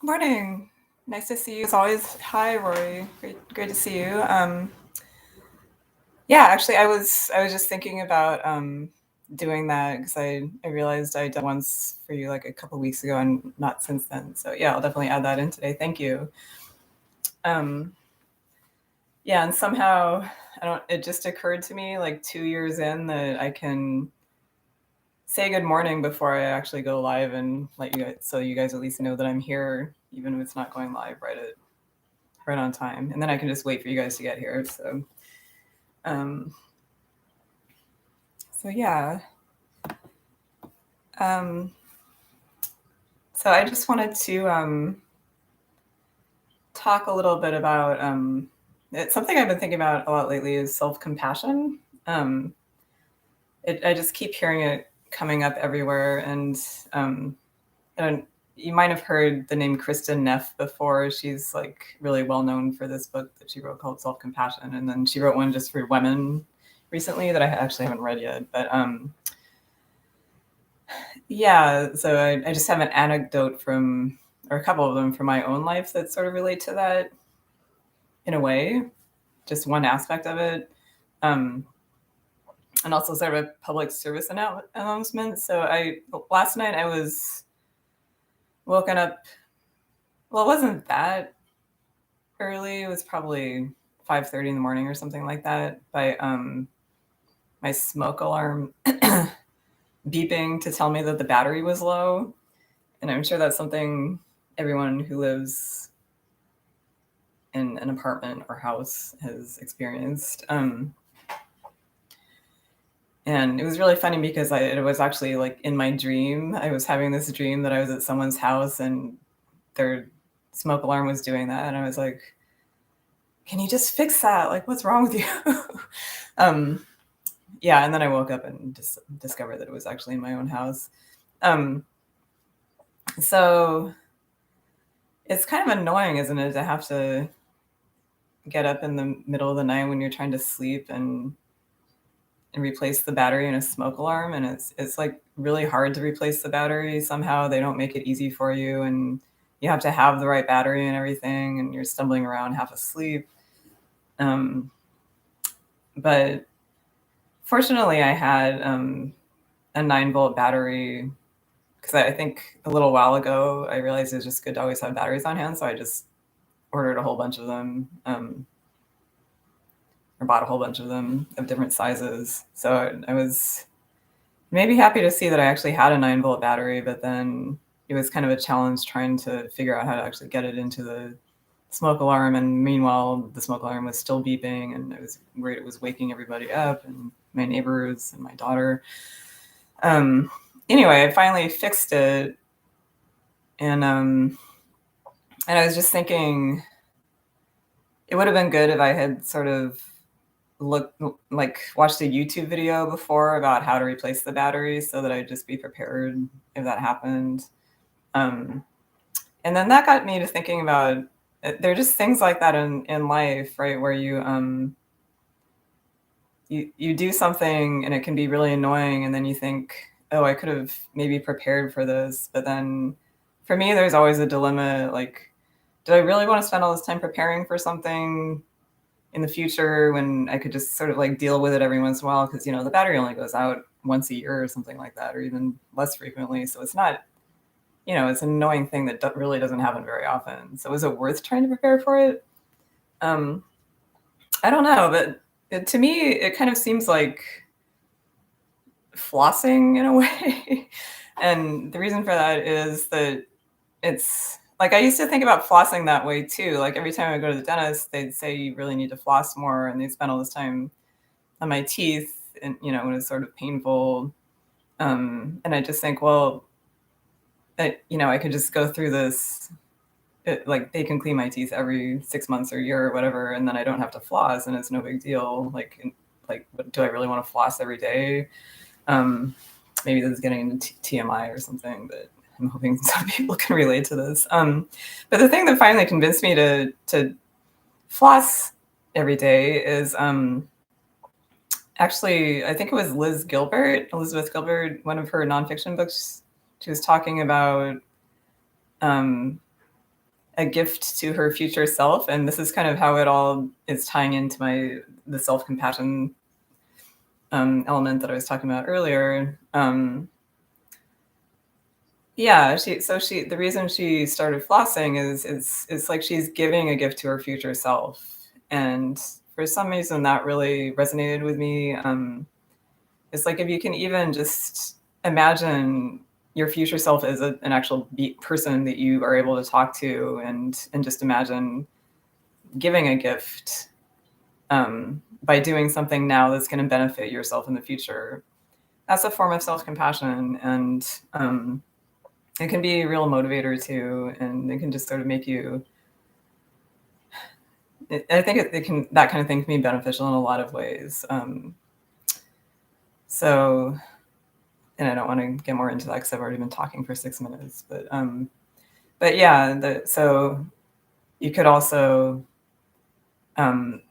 Morning. Nice to see you as always. Hi, Rory. Great to see you. Yeah, actually, I was just thinking about doing that because I realized I'd done once for you like a couple weeks ago and not since then. So yeah, I'll definitely add that in today. Thank you. Um, yeah, and somehow I don't. It just occurred to me like 2 years in that I can say good morning before I actually go live and let you guys, so you guys at least know that I'm here, even if it's not going live right on time, and then I can just wait for you guys to get here. Um, so yeah. Um, so I just wanted to talk a little bit about it's something I've been thinking about a lot lately is self-compassion. Um, I just keep hearing it coming up everywhere, um, and you might have heard the name Kristen Neff before. She's like really well known for this book that she wrote called Self-Compassion, and then she wrote one just for women recently that I actually haven't read yet. But yeah, so I just have an anecdote from, or a couple of them from my own life that sort of relate to that in a way, just one aspect of it. Um, and also sort of a public service announcement. So last night I was woken up, well, it wasn't that early. It was probably 5:30 in the morning or something like that by my smoke alarm beeping to tell me that the battery was low. And I'm sure that's something everyone who lives in an apartment or house has experienced. And it was really funny because it was actually like in my dream. I was having this dream that I was at someone's house and their smoke alarm was doing that. And I was like, can you just fix that? Like, what's wrong with you? um, yeah. And then I woke up and just discovered that it was actually in my own house. So it's kind of annoying, isn't it, to have to get up in the middle of the night when you're trying to sleep and replace the battery in a smoke alarm, and it's like really hard to replace the battery. Somehow they don't make it easy for you, and you have to have the right battery and everything, and you're stumbling around half asleep. But fortunately I had a 9-volt battery because I think a little while ago I realized it was just good to always have batteries on hand, so I just ordered a whole bunch of them, or bought a whole bunch of them of different sizes. So I was maybe happy to see that I actually had a 9-volt battery, but then it was kind of a challenge trying to figure out how to actually get it into the smoke alarm. And meanwhile, the smoke alarm was still beeping, and I was worried it was waking everybody up and my neighbors and my daughter. Anyway, I finally fixed it, and I was just thinking it would have been good if I had sort of watched a YouTube video before about how to replace the battery so that I'd just be prepared if that happened. And then that got me to thinking about there are just things like that in life, right? Where you do something and it can be really annoying, and then you think, oh, I could have maybe prepared for this. But then for me, there's always a dilemma, like, do I really want to spend all this time preparing for something in the future when I could just sort of like deal with it every once in a while? Because, the battery only goes out once a year or something like that, or even less frequently. So it's not, it's an annoying thing that really doesn't happen very often. So is it worth trying to prepare for it? Um, I don't know, but to me, it kind of seems like flossing in a way. And the reason for that is that it's like I used to think about flossing that way too. Like every time I go to the dentist, they'd say you really need to floss more, and they'd spend all this time on my teeth, and when it's sort of painful. And I just think, well, I could just go through this. Like they can clean my teeth every 6 months or a year or whatever, and then I don't have to floss, and it's no big deal. Like, do I really want to floss every day? Maybe this is getting into TMI or something, but I'm hoping some people can relate to this. But the thing that finally convinced me to floss every day is actually, I think it was Elizabeth Gilbert, one of her nonfiction books. She was talking about a gift to her future self, and this is kind of how it all is tying into the self-compassion element that I was talking about earlier. Yeah, the reason she started flossing is it's like she's giving a gift to her future self, and for some reason that really resonated with me. It's like if you can even just imagine your future self as an actual person that you are able to talk to, and just imagine giving a gift by doing something now that's going to benefit yourself in the future. That's a form of self-compassion, and it can be a real motivator too, and it can just sort of make you. I think it can, that kind of thing can be beneficial in a lot of ways. So, and I don't want to get more into that because I've already been talking for 6 minutes. But yeah, so you could also you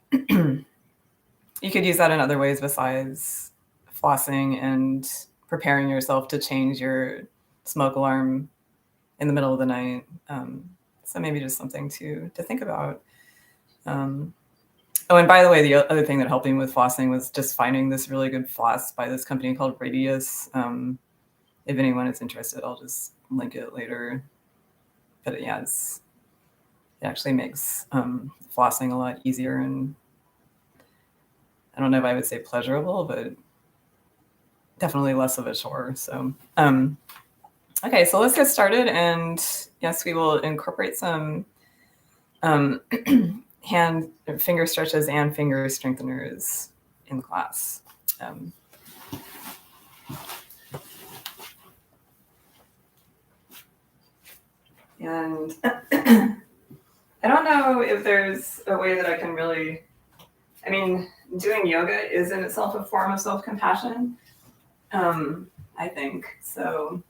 could use that in other ways besides flossing and preparing yourself to change your smoke alarm in the middle of the night. So maybe just something to think about. Oh, and by the way, the other thing that helped me with flossing was just finding this really good floss by this company called Radius. If anyone is interested, I'll just link it later. But yeah, it actually makes flossing a lot easier, and I don't know if I would say pleasurable, but definitely less of a chore. So, okay, so let's get started. And yes, we will incorporate some finger stretches and finger strengtheners in class. And I don't know if there's a way that I can really, I mean, doing yoga is in itself a form of self-compassion, I think. So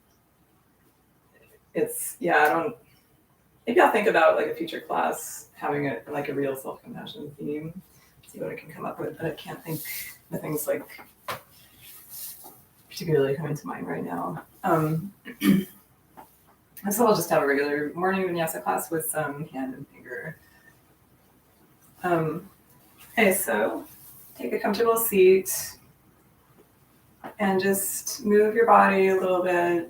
maybe I'll think about like a future class having like a real self-compassion theme, see what I can come up with, but I can't think of things like particularly coming to mind right now. So I'll just have a regular morning vinyasa class with some hand and finger. Okay, so take a comfortable seat and just move your body a little bit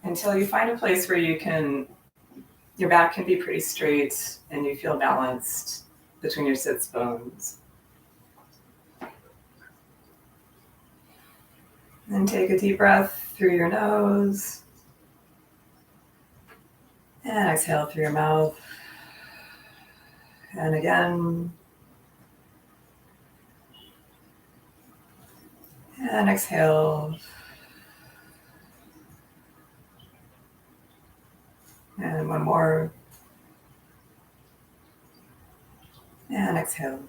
until you find a place where your back can be pretty straight and you feel balanced between your sits bones. Then take a deep breath through your nose and exhale through your mouth. And again. And exhale. And one more. And exhale.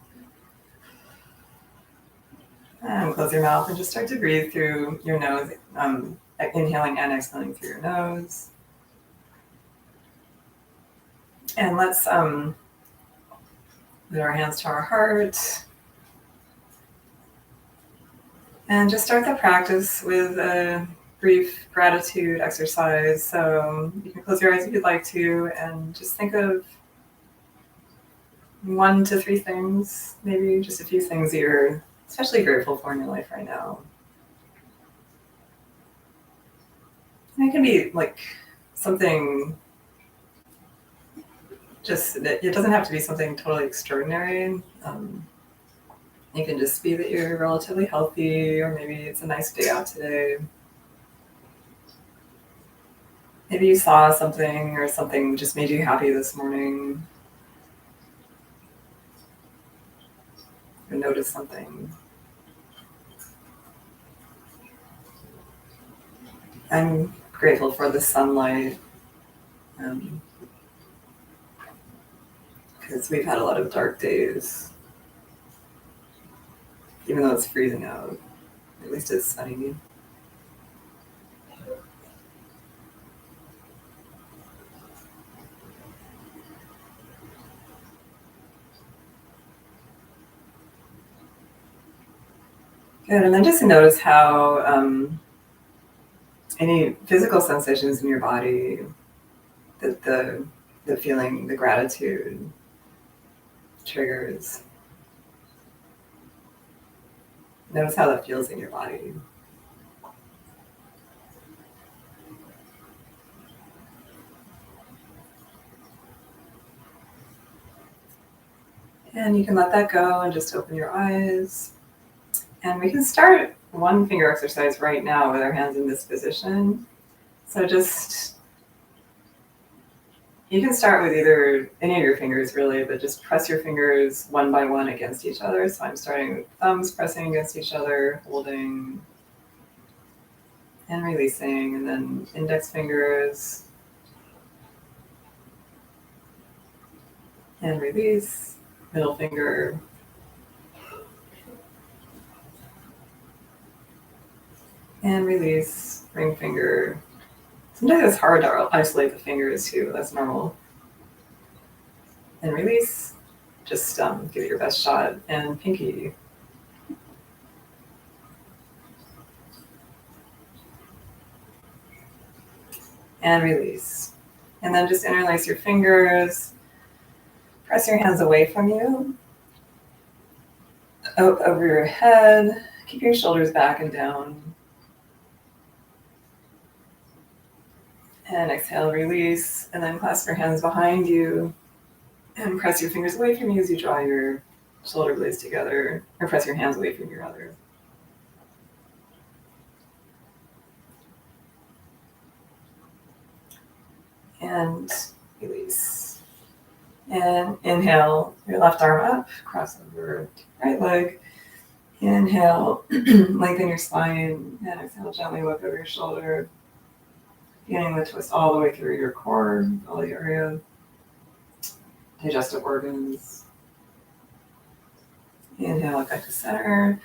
And close your mouth and just start to breathe through your nose, inhaling and exhaling through your nose. And let's put our hands to our heart. And just start the practice with a brief gratitude exercise. So you can close your eyes if you'd like to, and just think of 1 to 3 things, maybe just a few things that you're especially grateful for in your life right now. And it can be like something, it doesn't have to be something totally extraordinary. It can just be that you're relatively healthy, or maybe it's a nice day out today. Maybe you saw something, or something just made you happy this morning. Or noticed something. I'm grateful for the sunlight, because we've had a lot of dark days. Even though it's freezing out, at least it's sunny. Good, and then just notice how any physical sensations in your body the feeling, the gratitude triggers. Notice how that feels in your body. And you can let that go and just open your eyes. And we can start one finger exercise right now with our hands in this position. So just, you can start with either any of your fingers really, but just press your fingers one by one against each other. So I'm starting with thumbs pressing against each other, holding and releasing, and then index fingers and release, middle finger, and release, ring finger. Sometimes it's hard to isolate the fingers too, that's normal. And release, just give it your best shot, and pinky. And release. And then just interlace your fingers, press your hands away from you, over your head, keep your shoulders back and down. And exhale, release, and then clasp your hands behind you and press your fingers away from you as you draw your shoulder blades together, or press your hands away from your other. And release. And inhale, your left arm up, cross over right leg. Inhale, lengthen your spine, and exhale, gently look over your shoulder. Feeling the twist all the way through your core, belly area, digestive organs. Inhale, look back to center.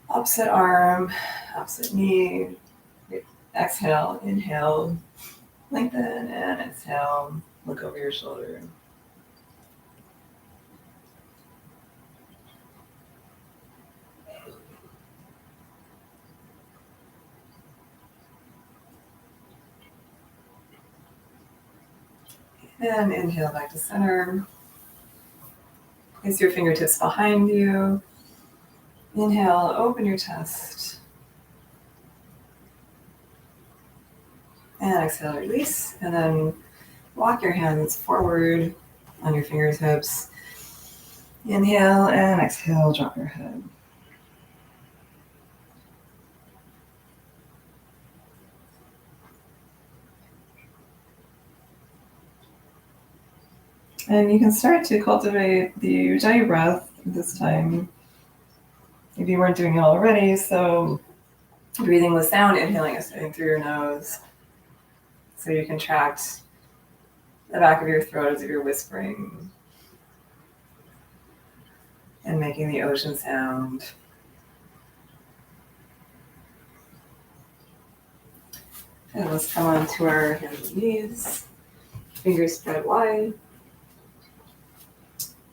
Opposite arm, opposite knee. Exhale, inhale, lengthen, and exhale, look over your shoulder. And inhale back to center. Place your fingertips behind you. Inhale, open your chest. And exhale, release. And then walk your hands forward on your fingertips. Inhale and exhale, drop your head. And you can start to cultivate the Ujjayi breath this time if you weren't doing it already. So breathing with sound, inhaling and sitting through your nose. So you contract the back of your throat as if you're whispering and making the ocean sound. And let's come onto our hands and knees. Fingers spread wide.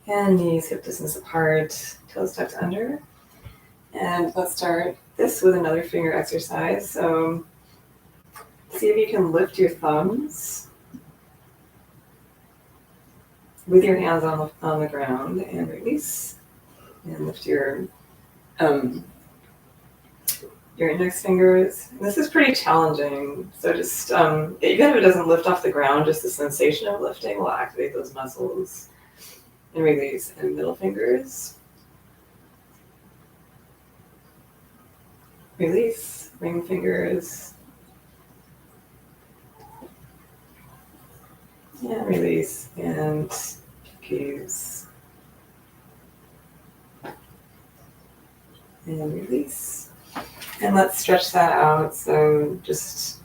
And knees hip distance apart, toes tucked under. And let's start this with another finger exercise. So see if you can lift your thumbs with your hands on the ground and release. And lift your index fingers. And this is pretty challenging. So just, even if it doesn't lift off the ground, just the sensation of lifting will activate those muscles. And release, and middle fingers. Release, ring fingers. And release, and pinkies. And release. And let's stretch that out. So just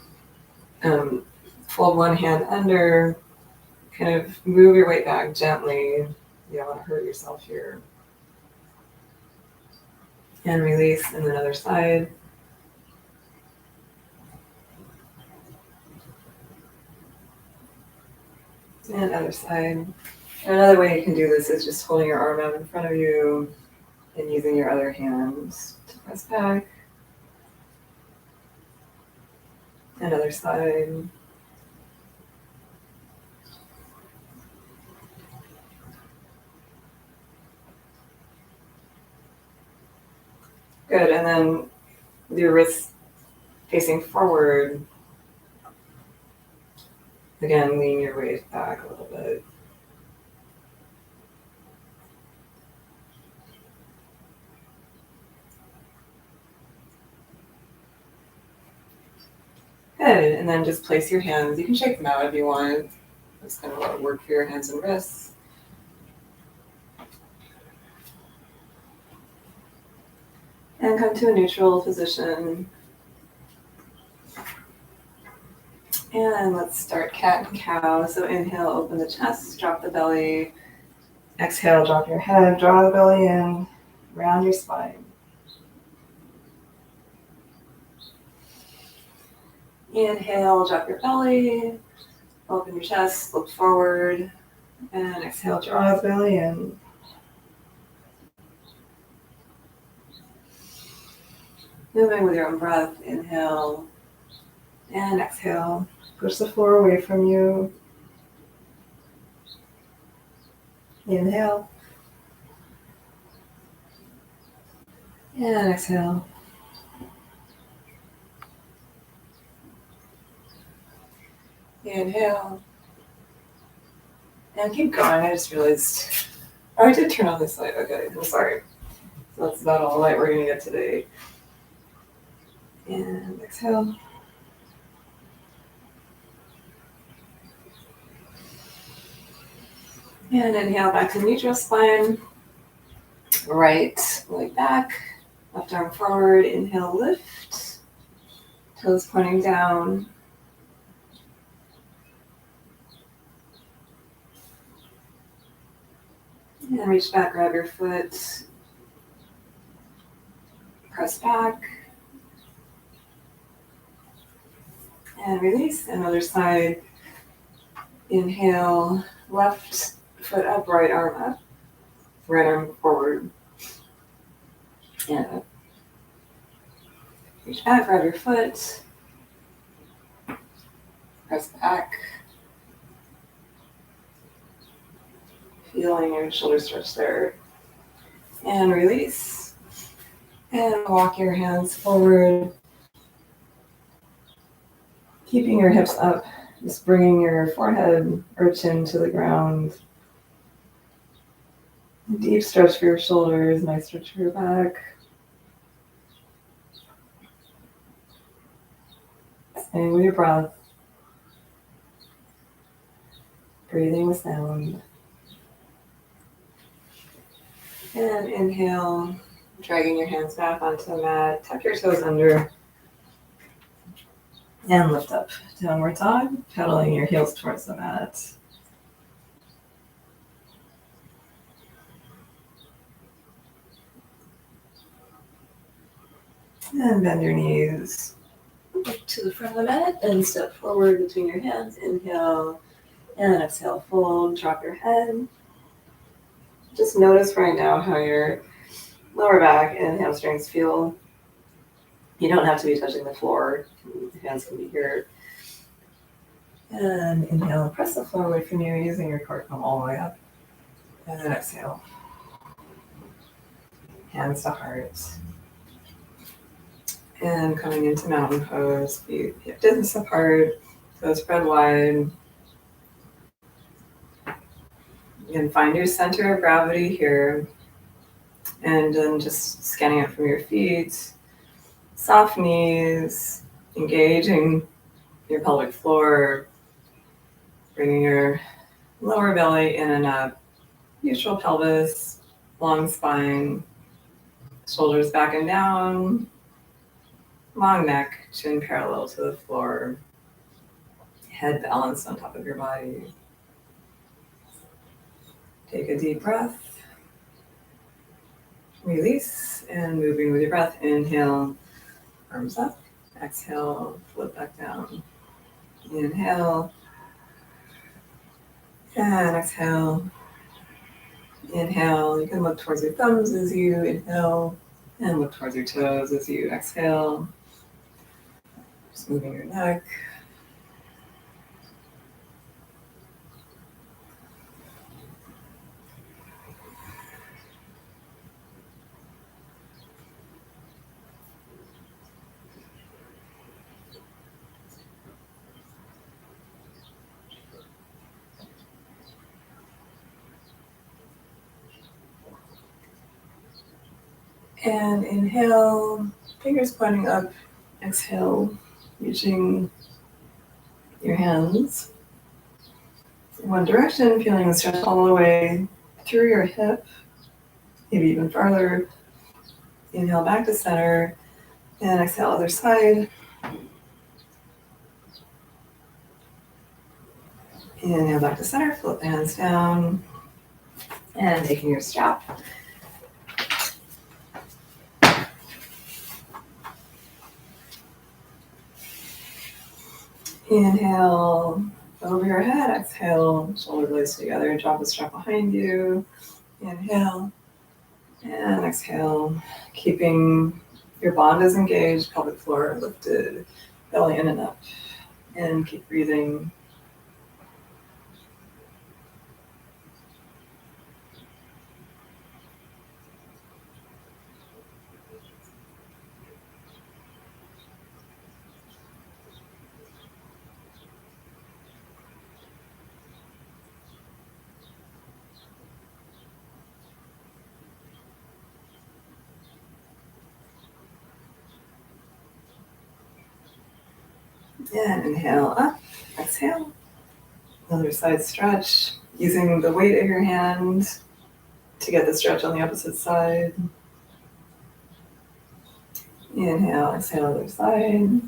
fold one hand under, kind of move your weight back gently. You don't want to hurt yourself here. And release, and then other side. And other side. And another way you can do this is just holding your arm out in front of you and using your other hand to press back. And other side. Good. And then with your wrists facing forward, again, lean your weight back a little bit. Good. And then just place your hands. You can shake them out if you want. That's kind of a lot of work for your hands and wrists. And come to a neutral position. And let's start cat and cow. So inhale, open the chest, drop the belly. Exhale, drop your head, draw the belly in, round your spine. Inhale, drop your belly, open your chest, look forward, and exhale, draw the belly in. Moving with your own breath, inhale, and exhale. Push the floor away from you. Inhale, and exhale. Inhale, and keep going. I just realized, oh, I did turn on this light. Okay, I'm sorry. So that's about all the light we're going to get today. And exhale. And inhale back to neutral spine. Right leg back, left arm forward. Inhale, lift. Toes pointing down. And reach back, grab your foot. Press back. And release. And other side. Inhale, left foot up, right arm up. Right arm forward. And up. Reach back, grab your foot. Press back. Feeling your shoulder stretch there. And release. And walk your hands forward. Keeping your hips up. Just bringing your forehead or chin to the ground. Deep stretch for your shoulders, nice stretch for your back. Staying with your breath. Breathing with sound. And inhale, dragging your hands back onto the mat. Tuck your toes under. And lift up. Downward dog, pedaling your heels towards the mat. And bend your knees to the front of the mat and step forward between your hands. Inhale and exhale, fold, drop your head. Just notice right now how your lower back and hamstrings feel. You don't have to be touching the floor. Your hands can be here. And inhale, press the floor away from you using your core to come all the way up. And then exhale. Hands to heart. And coming into mountain pose, feet hip distance apart, toes spread wide. You can find your center of gravity here. And then just scanning it from your feet. Soft knees, engaging your pelvic floor, bringing your lower belly in and up. Neutral pelvis, long spine, shoulders back and down. Long neck, chin parallel to the floor, head balanced on top of your body. Take a deep breath, release, and moving with your breath. Inhale, arms up, exhale, flip back down. Inhale, and exhale. Inhale, you can look towards your thumbs as you inhale, and look towards your toes as you exhale. Just moving your neck. And inhale, fingers pointing up. Exhale, reaching your hands in one direction, feeling the stretch all the way through your hip, maybe even farther. Inhale back to center, and exhale other side. Inhale back to center, flip the hands down, and taking your strap. Inhale over your head, exhale, shoulder blades together, drop the strap behind you. Inhale, and exhale, keeping your bandhas engaged, pelvic floor lifted, belly in and up, and keep breathing. And inhale up, exhale. Other side stretch, using the weight of your hand to get the stretch on the opposite side. Inhale, exhale, other side.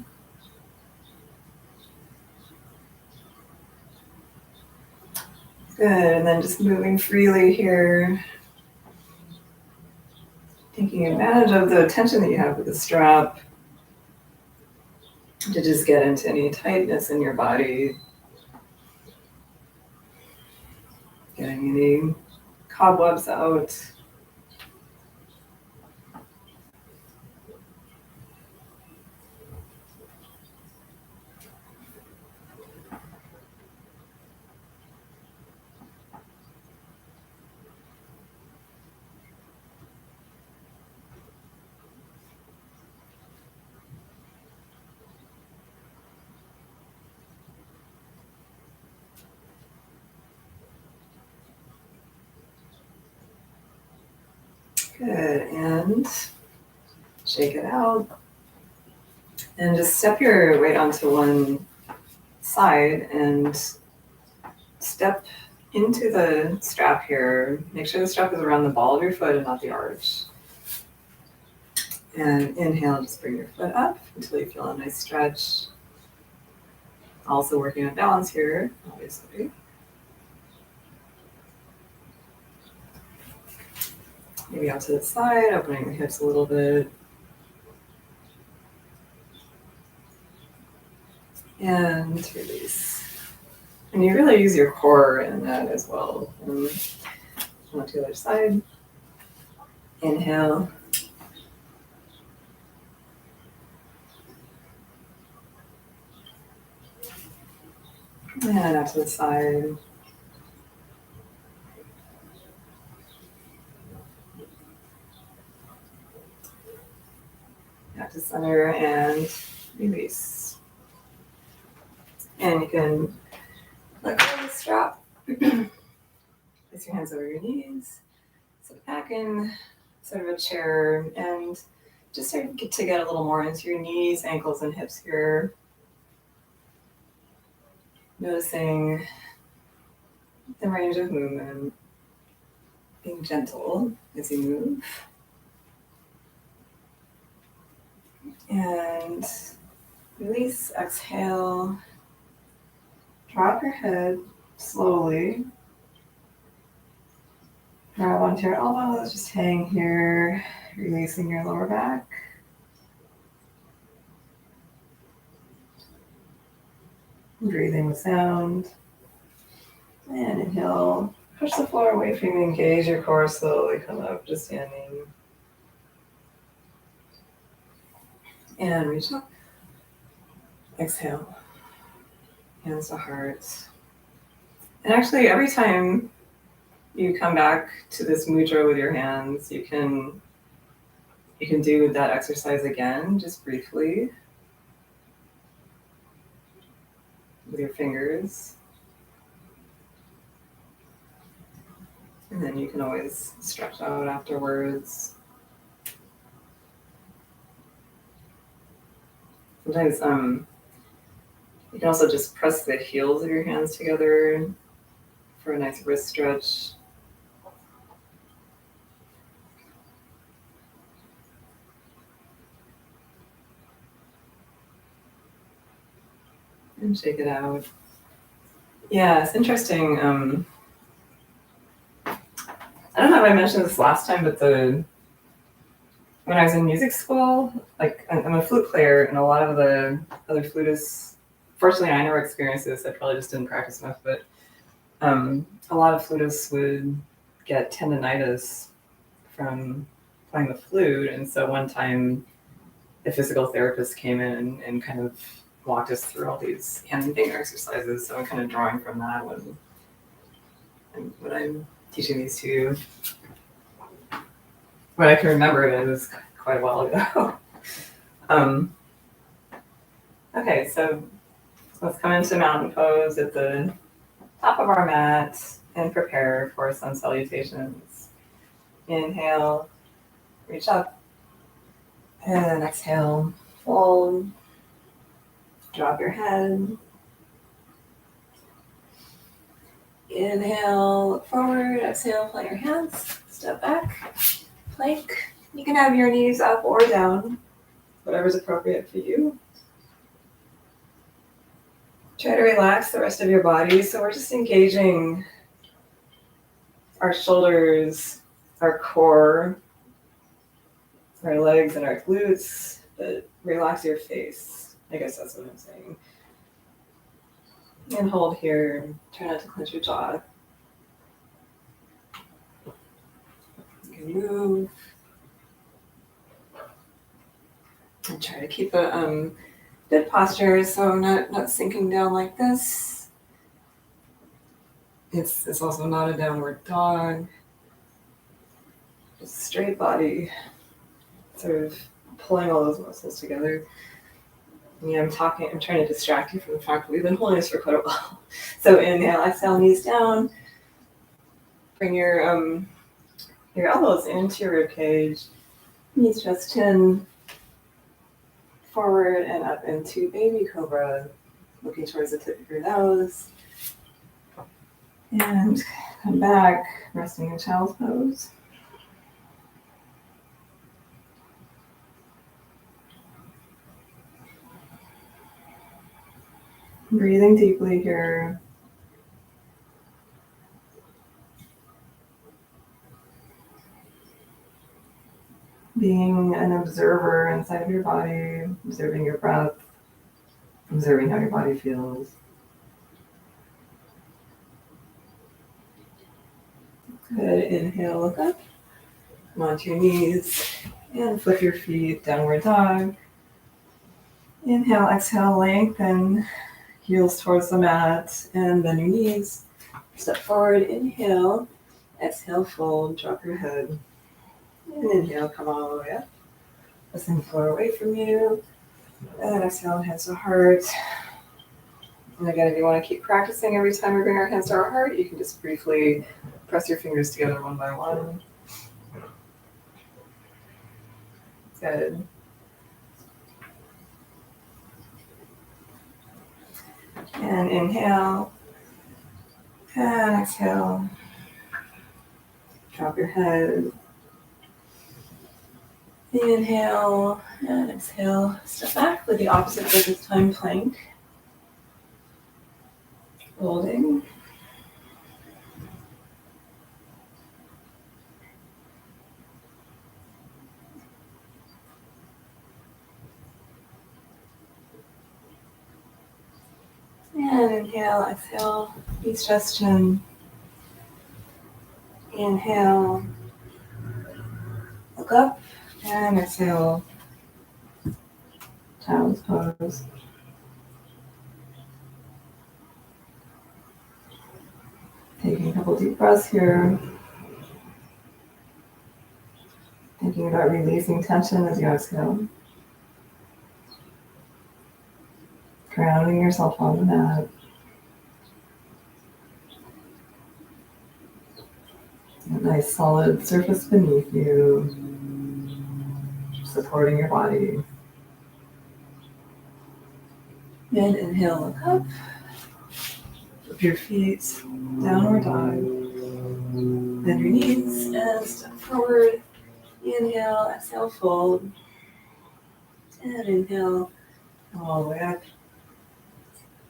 Good, and then just moving freely here. Taking advantage of the tension that you have with the strap to just get into any tightness in your body. Getting any cobwebs out. Good, and shake it out. And just step your weight onto one side and step into the strap here. Make sure the strap is around the ball of your foot and not the arch. And inhale, just bring your foot up until you feel a nice stretch. Also working on balance here, obviously. Maybe out to the side, opening the hips a little bit. And release. And you really use your core in that as well. And on to the other side. Inhale. And out to the side. Back to center and release. And you can let go of the strap. Place your hands over your knees. Sit back in sort of a chair and just start to get a little more into your knees, ankles, and hips here. Noticing the range of movement, being gentle as you move. And release, exhale. Drop your head slowly. Grab onto your elbows, just hang here, releasing your lower back. Breathing with sound. And inhale, push the floor away from you, engage your core, slowly come up to standing. And reach up. Exhale. Hands to heart. And actually, every time you come back to this mudra with your hands, you can do that exercise again, just briefly, with your fingers. And then you can always stretch out afterwards. Sometimes you can also just press the heels of your hands together for a nice wrist stretch. And shake it out. Yeah, it's interesting. I don't know if I mentioned this last time, but when I was in music school, like I'm a flute player, and a lot of the other flutists, fortunately, I never experienced this. I probably just didn't practice enough, but a lot of flutists would get tendonitis from playing the flute, and so one time, a physical therapist came in and kind of walked us through all these hand and finger exercises. So I'm kind of drawing from that when I'm teaching these to you. But I can remember it was quite a while ago. Okay, so let's come into mountain pose at the top of our mat and prepare for sun salutations. Inhale, reach up, and exhale, fold, drop your head. Inhale, look forward, exhale, plant your hands, step back, plank. You can have your knees up or down, whatever's appropriate for you. Try to relax the rest of your body. So we're just engaging our shoulders, our core, our legs, and our glutes, but relax your face. I guess that's what I'm saying. And hold here. Try not to clench your jaw. You can move. And try to keep a good posture, so not sinking down like this. It's also not a downward dog. Just straight body, sort of pulling all those muscles together. Yeah, I'm trying to distract you from the fact that we've been holding this for quite a while. So inhale, exhale, knees down. Bring your elbows into your rib cage. Knees just chin. Forward and up into baby cobra. Looking towards the tip of your nose. And come back, resting in child's pose. Breathing deeply here. Being an observer inside of your body, observing your breath, observing how your body feels. Good. Inhale, look up. Come onto your knees and flip your feet, downward dog. Inhale, exhale, lengthen, heels towards the mat, and then your knees. Step forward, inhale, exhale, fold, drop your head. And inhale, come all the way up. Listen floor away from you. And exhale, hands to heart. And again, if you want to keep practicing every time we bring our hands to our heart, you can just briefly press your fingers together one by one. Good. And inhale. And exhale. Drop your head. Inhale and exhale. Step back with the opposite foot this time, plank. Holding. And inhale, exhale, east chest chin. Inhale, look up, and exhale, child's pose. Taking a couple deep breaths here. Thinking about releasing tension as you exhale. Grounding yourself on the mat. A nice solid surface beneath you, supporting your body. And inhale, look up. Flip your feet, downward dog. Bend your knees and step forward. Inhale, exhale, fold. And inhale, come all the way up.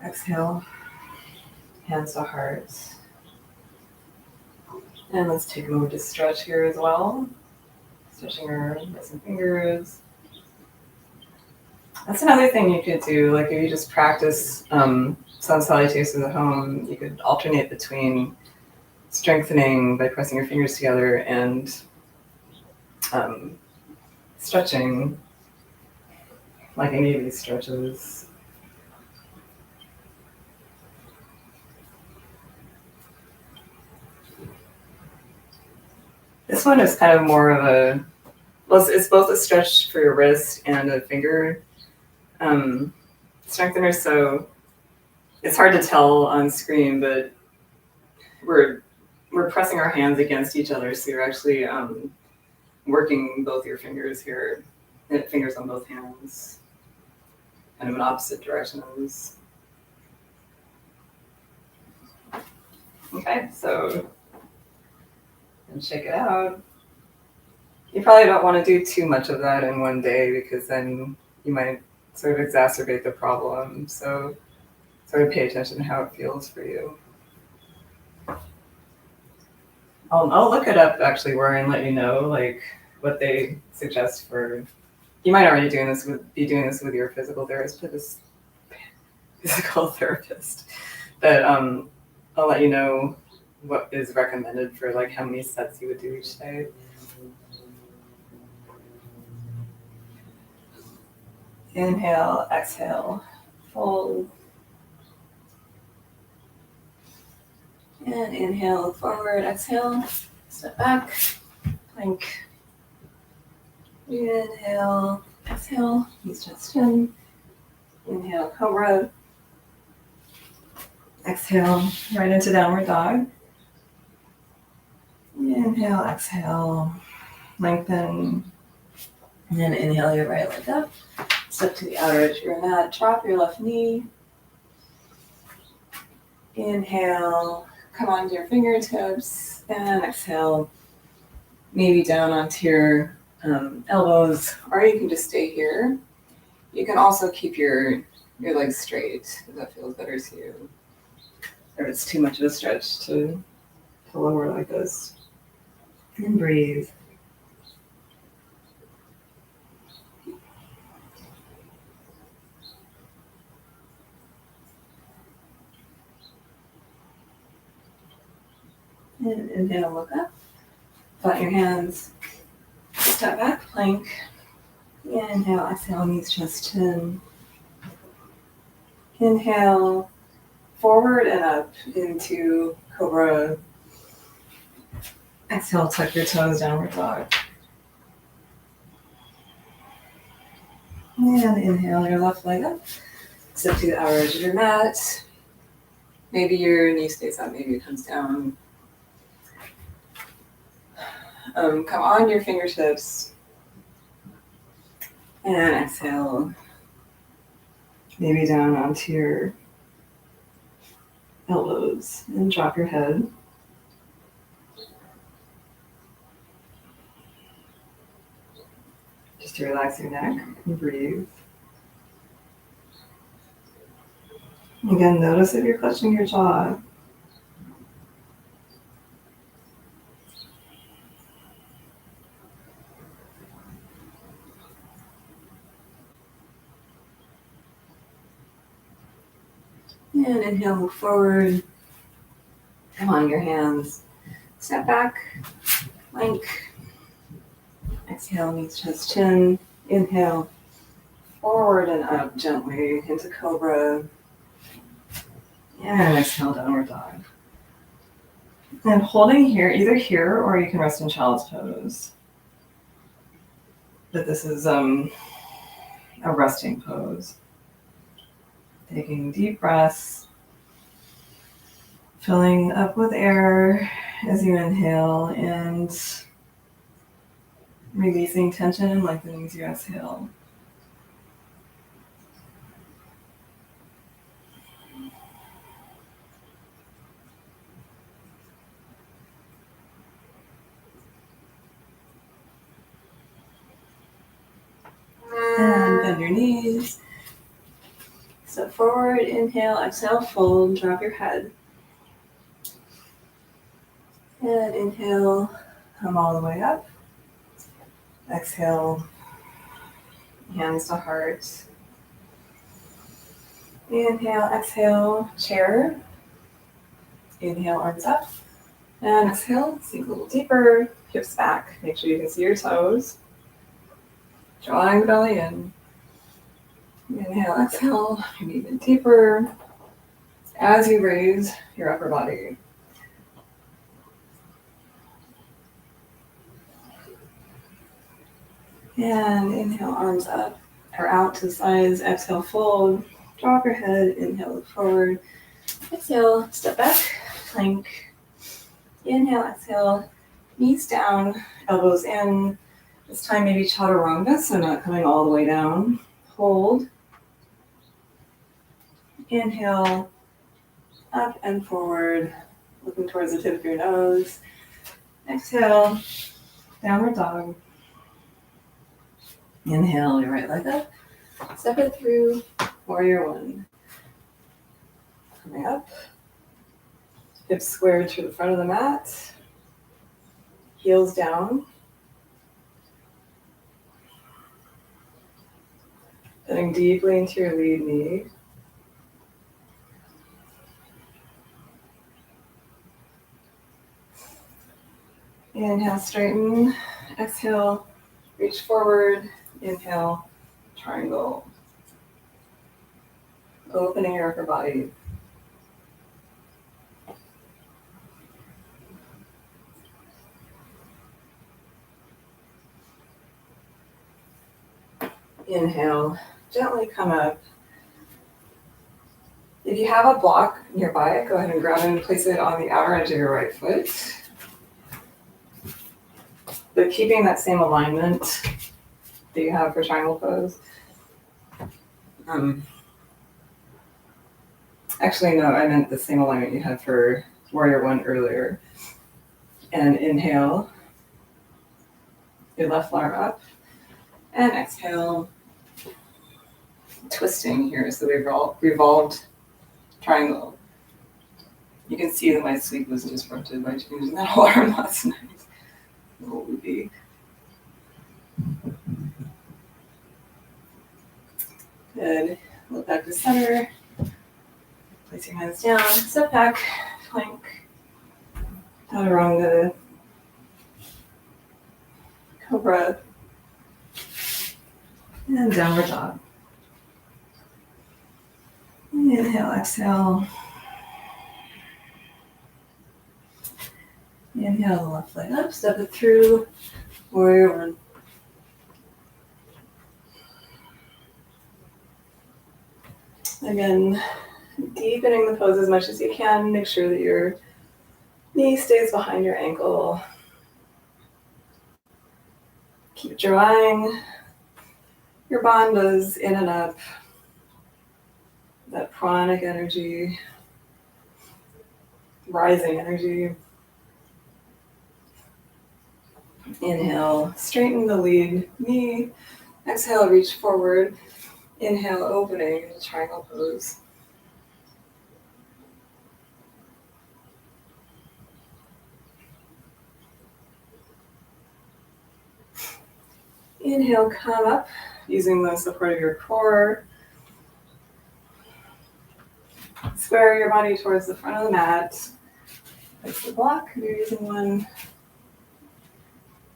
Exhale, hands to heart. And let's take a moment to stretch here as well. Stretching our wrists and fingers. That's another thing you could do. Like if you just practice sun salutations at home, you could alternate between strengthening by pressing your fingers together and stretching, like any of these stretches. This one is kind of more of a, well, it's both a stretch for your wrist and a finger strengthener, so it's hard to tell on screen, but we're pressing our hands against each other, so you're actually working both your fingers here, fingers on both hands, kind of in opposite directions. Okay, so and check it out. You probably don't want to do too much of that in one day because then you might sort of exacerbate the problem. So sort of pay attention to how it feels for you. I'll look it up actually, Rory, and let you know like what they suggest for. You might already be doing this with your physical therapist, but I'll let you know what is recommended for like how many sets you would do each day. Inhale, exhale, fold. And inhale, look forward, exhale, step back, plank. Inhale, exhale, knees chest in. Inhale, cobra. Exhale, right into downward dog. Inhale, exhale, lengthen. And then inhale your right leg up. Step to the outer edge of your mat. Drop your left knee. Inhale, come onto your fingertips. And exhale, maybe down onto your elbows, or you can just stay here. You can also keep your legs straight if that feels better to you. Or if it's too much of a stretch to lower like this. And breathe. And inhale, look up. Flatten your hands. Step back, plank. Inhale, exhale, knees chest chin. Inhale, forward and up into cobra. Exhale, tuck your toes, downward dog. And inhale your left leg up. Step to the outer edge of your mat. Maybe your knee stays up, maybe it comes down. Come on your fingertips. And exhale. Maybe down onto your elbows and drop your head. Just to relax your neck and breathe. Again, notice if you're clutching your jaw. And inhale, move forward. Come on your hands. Step back, plank. Exhale, knees, chest, chin. Inhale, forward and up gently into cobra. And exhale, downward dog. And holding here, either here or you can rest in child's pose. But this is a resting pose. Taking deep breaths, filling up with air as you inhale and releasing tension and lengthening as you exhale. bend your knees. Step forward, inhale, exhale, fold, drop your head. And inhale, come all the way up. Exhale, hands to heart. Inhale, exhale, chair. Inhale, arms up. And exhale, sink a little deeper, hips back. Make sure you can see your toes. Drawing the belly in. Inhale, exhale, maybe even deeper as you raise your upper body. And inhale, arms up or out to the sides. Exhale, fold. Drop your head. Inhale, look forward. Exhale, step back, plank. Inhale, exhale, knees down, elbows in. This time maybe chaturanga, so not coming all the way down. Hold. Inhale, up and forward, looking towards the tip of your nose. Exhale, downward dog. Inhale, your right leg up. Step it through, warrior one. Coming up. Hips squared to the front of the mat. Heels down. Bending deeply into your lead knee. Inhale, straighten. Exhale, reach forward. Inhale, triangle. Opening your upper body. Inhale, gently come up. If you have a block nearby, go ahead and grab it and place it on the outer edge of your right foot. But keeping that same alignment that you have for triangle pose. Actually, no, I meant the same alignment you had for warrior one earlier. And inhale, your left arm up. And exhale, twisting here. So we've revolved triangle. You can see that my sleep was disrupted by changing that alarm last night. A little loopy. Good. Look back to center. Place your hands down. Step back. Plank. Chaturanga. Cobra. And downward dog. Inhale, exhale. Inhale the left leg up, step it through, warrior one. Again, deepening the pose as much as you can. Make sure that your knee stays behind your ankle. Keep drawing your bandhas in and up. That pranic energy, rising energy. Inhale, straighten the lead knee. Exhale, reach forward. Inhale, opening into triangle pose. Inhale, come up, using the support of your core. Square your body towards the front of the mat. Place the block if you're using one.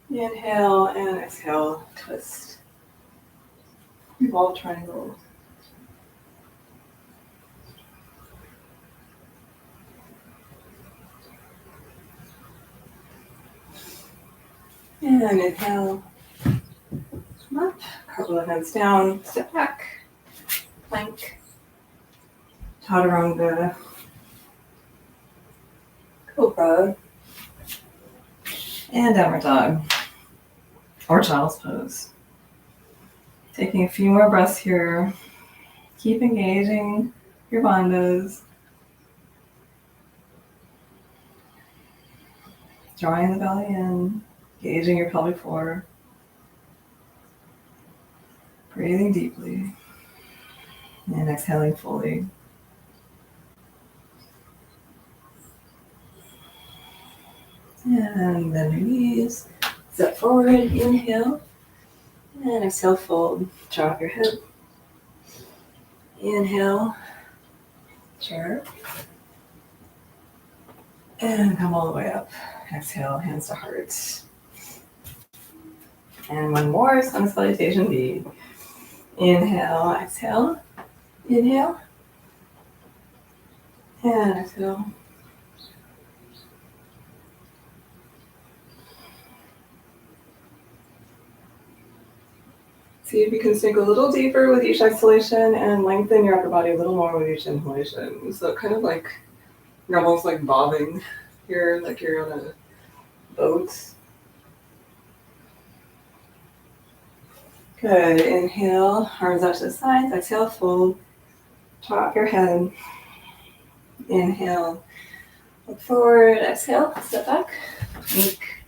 Inhale and exhale, twist. Revolve triangle. And inhale, come up, couple of hands down, step back, plank, chaturanga, cobra, and downward dog, or child's pose. Taking a few more breaths here. Keep engaging your bandhas. Drawing the belly in, engaging your pelvic floor. Breathing deeply and exhaling fully. And then release. Step forward, inhale. And exhale, fold. Drop your head. Inhale, chair. And come all the way up. Exhale, hands to heart. And one more, sun salutation B. Inhale, exhale. Inhale. And exhale. See if you can sink a little deeper with each exhalation and lengthen your upper body a little more with each inhalation. So kind of like you're almost like bobbing here, like you're on a boat. Good. Inhale, arms out to the sides. Exhale, fold. Drop your head. Inhale, look forward. Exhale, step back. Plank.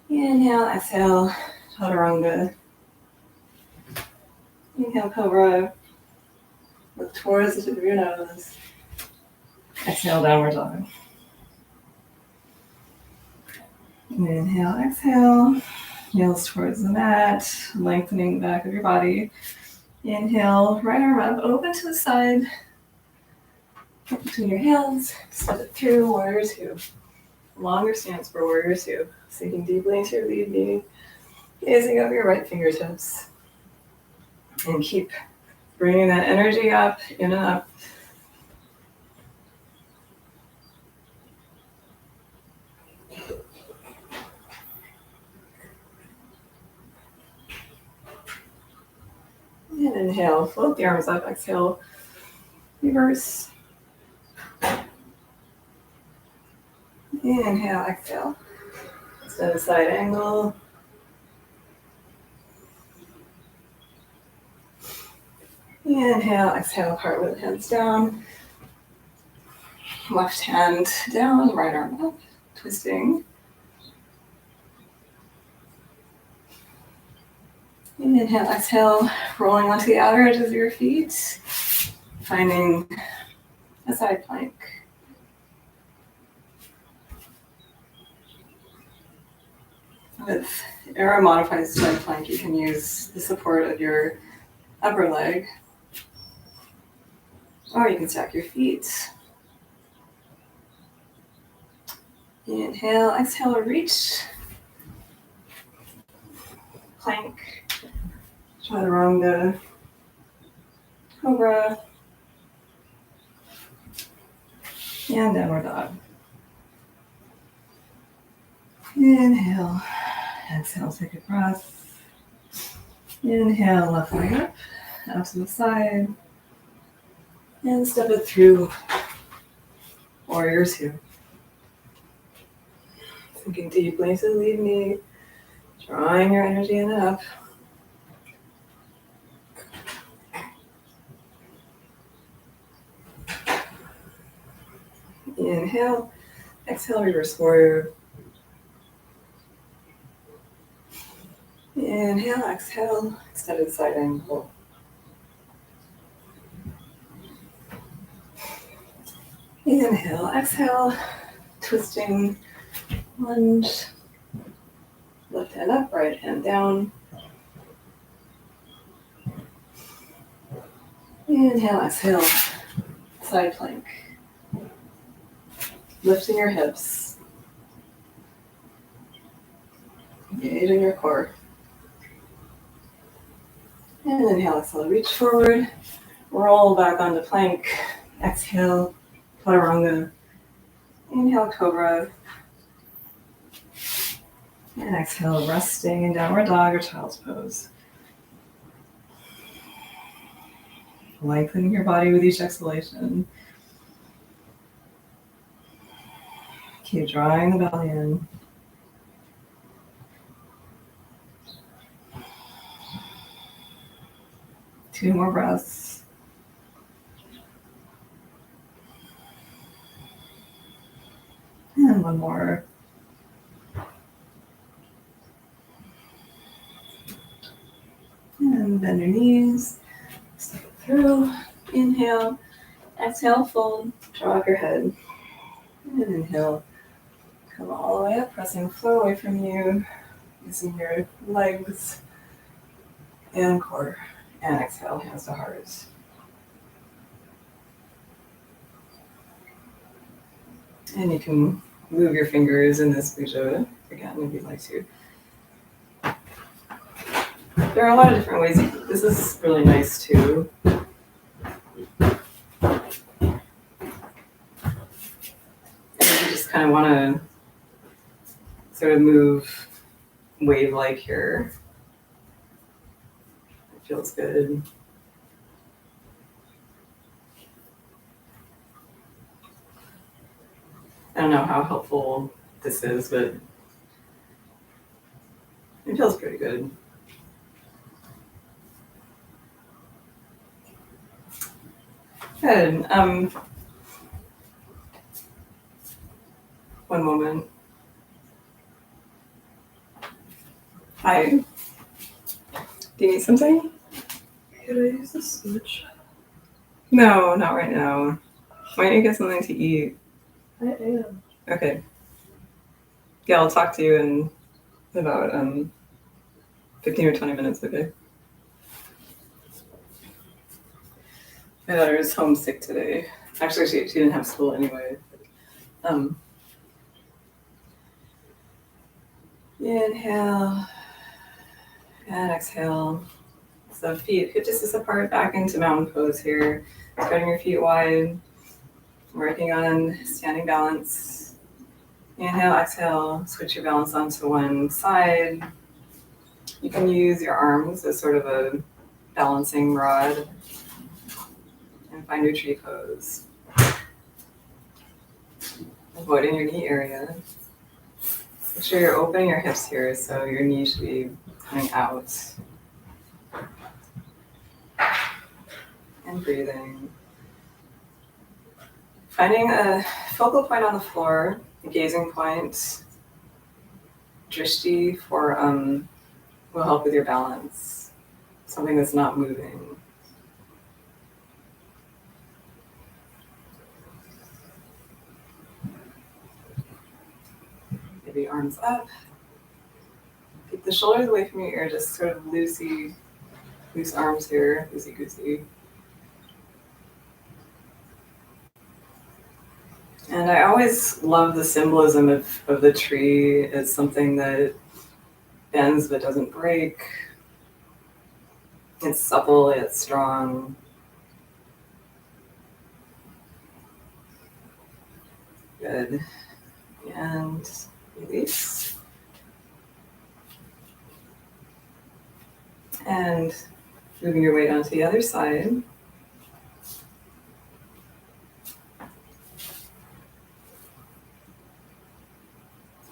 Inhale, exhale, chaturanga. Inhale, cobra. Look towards the tip of your nose. Exhale, downward dog. Inhale, exhale. Heels towards the mat, lengthening the back of your body. Inhale, right arm up, open to the side. Between your hands, step it through, warrior two. Longer stance for warrior two. Sinking deeply into your lead knee. Gazing over your right fingertips. And keep bringing that energy up, in and up. And inhale, float the arms up. Exhale, reverse. Inhale, exhale. Extend side angle. Inhale, exhale, cartwheel hands down. Left hand down, right arm up, twisting. Inhale, exhale, rolling onto the outer edges of your feet, finding a side plank. With arrow modified side plank, you can use the support of your upper leg, or you can stack your feet. Inhale, exhale, reach. Plank, chaturanga, cobra, and downward dog. Inhale, exhale, take a breath. Inhale, left leg up, out to the side, and step it through, warrior two. Sinking deeply into the lead knee, drawing your energy in and up. Inhale, exhale, reverse warrior. Inhale, exhale, extended side angle. Inhale, exhale, twisting, lunge. Left hand up, right hand down. Inhale, exhale, side plank. Lifting your hips. Engaging your core. And inhale, exhale, reach forward. Roll back onto plank. Exhale, chaturanga. Inhale, cobra. And exhale, resting in downward dog or child's pose. Lengthening your body with each exhalation. Keep drawing the belly in. Two more breaths. And one more. And bend your knees. Step through. Inhale. Exhale, fold. Draw up your head. And inhale. Come all the way up, pressing the floor away from you. Using your legs and core. And exhale, hands to heart. And you can move your fingers in this puja again if you'd like to. There are a lot of different ways. This is really nice too. And you just kind of want to sort of move wave-like here. It feels good. I don't know how helpful this is, but it feels pretty good. Good. One moment. Hi. Do you need something? Could I use the switch? No, not right now. Why don't you get something to eat? I am. Okay. Yeah, I'll talk to you in about 15 or 20 minutes, okay? My daughter is homesick today. Actually, she didn't have school anyway. Inhale and exhale. So feet hip distance apart, back into mountain pose here. Spreading your feet wide. Working on standing balance. Inhale, exhale, switch your balance onto one side. You can use your arms as sort of a balancing rod and find your tree pose. Avoiding your knee area. Make sure you're opening your hips here, so your knee should be coming out. And breathing. Finding a focal point on the floor, a gazing point, drishti will help with your balance. Something that's not moving. Maybe arms up. Keep the shoulders away from your ear, just sort of loose arms here, loosey-goosey. And I always love the symbolism of the tree as something that bends but doesn't break. It's supple, it's strong. Good. And release. And moving your weight onto the other side.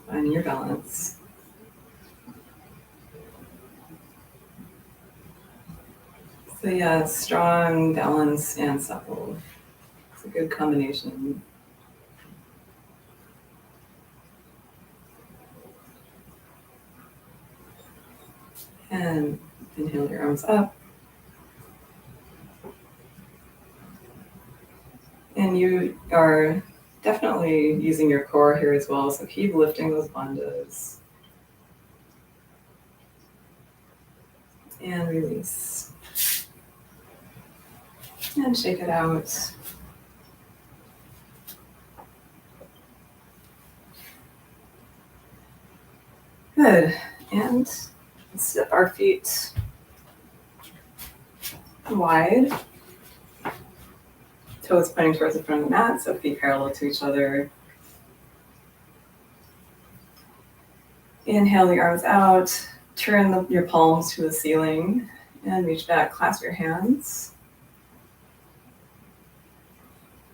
Finding your balance. So yeah, strong, balance, and supple. It's a good combination. And inhale your arms up. And you are definitely using your core here as well, so keep lifting those bandhas. And release. And shake it out. Good. And step our feet wide. Toes pointing towards the front of the mat, so feet parallel to each other. Inhale the arms out. Turn your palms to the ceiling and reach back. Clasp your hands.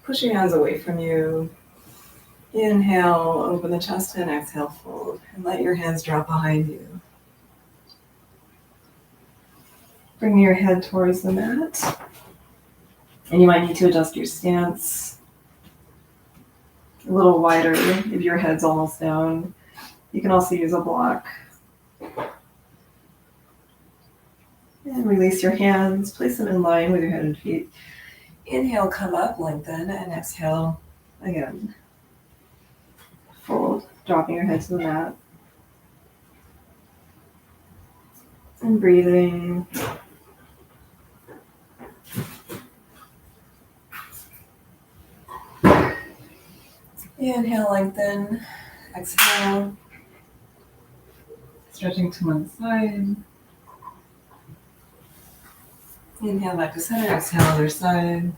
Push your hands away from you. Inhale, open the chest, and exhale, fold. And let your hands drop behind you. Bring your head towards the mat. And you might need to adjust your stance a little wider if your head's almost down. You can also use a block. And release your hands, place them in line with your head and feet. Inhale, come up, lengthen, and exhale again. Fold, dropping your head to the mat. And breathing. Inhale, lengthen. Exhale. Stretching to one side. Inhale back to center. Exhale, other side.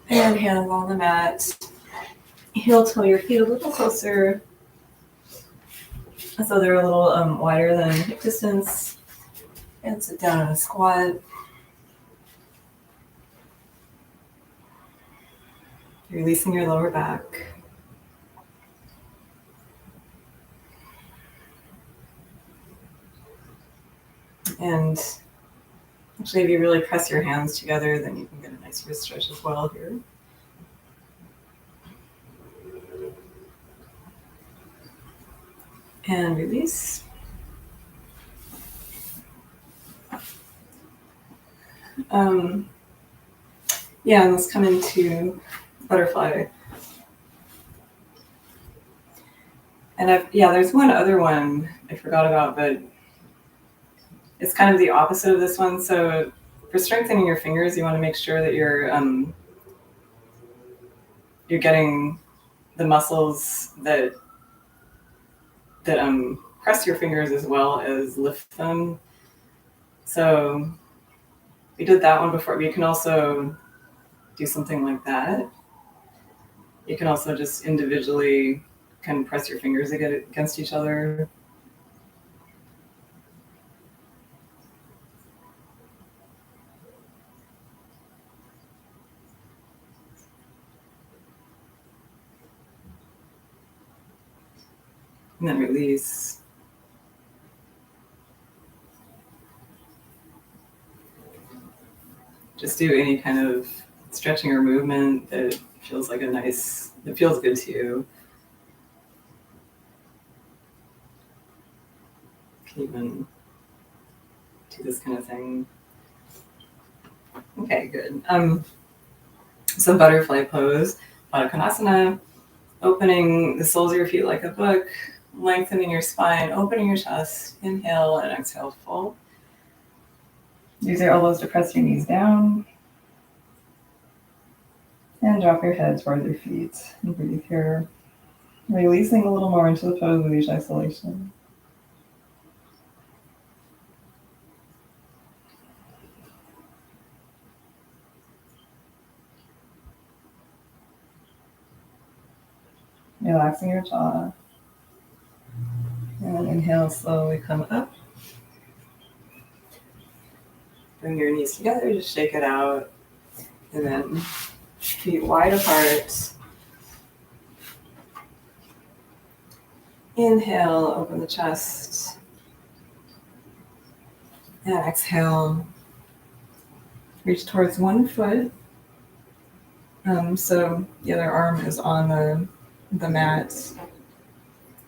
And hands on the mat. Heel toe your feet a little closer. So they're a little wider than hip distance. And sit down in a squat. Releasing your lower back. And actually, if you really press your hands together, then you can get a nice wrist stretch as well here. And release. Yeah, and let's come into butterfly. And there's one other one I forgot about, but it's kind of the opposite of this one. So for strengthening your fingers, you want to make sure that you're getting the muscles that press your fingers as well as lift them. So we did that one before, but you can also do something like that. You can also just individually kind of press your fingers against each other. And then release. Just do any kind of stretching or movement that feels like that feels good to you. You can even do this kind of thing. Okay, good. So butterfly pose, Baddha Konasana, opening the soles of your feet like a book, lengthening your spine, opening your chest, inhale and exhale, fold. Use your elbows to press your knees down. And drop your head towards your feet. And breathe here. Releasing a little more into the pose with each exhalation. Relaxing your jaw. And inhale, slowly come up. Bring your knees together, just shake it out. And then feet wide apart. Inhale, open the chest. And exhale, reach towards one foot. So the other arm is on the mat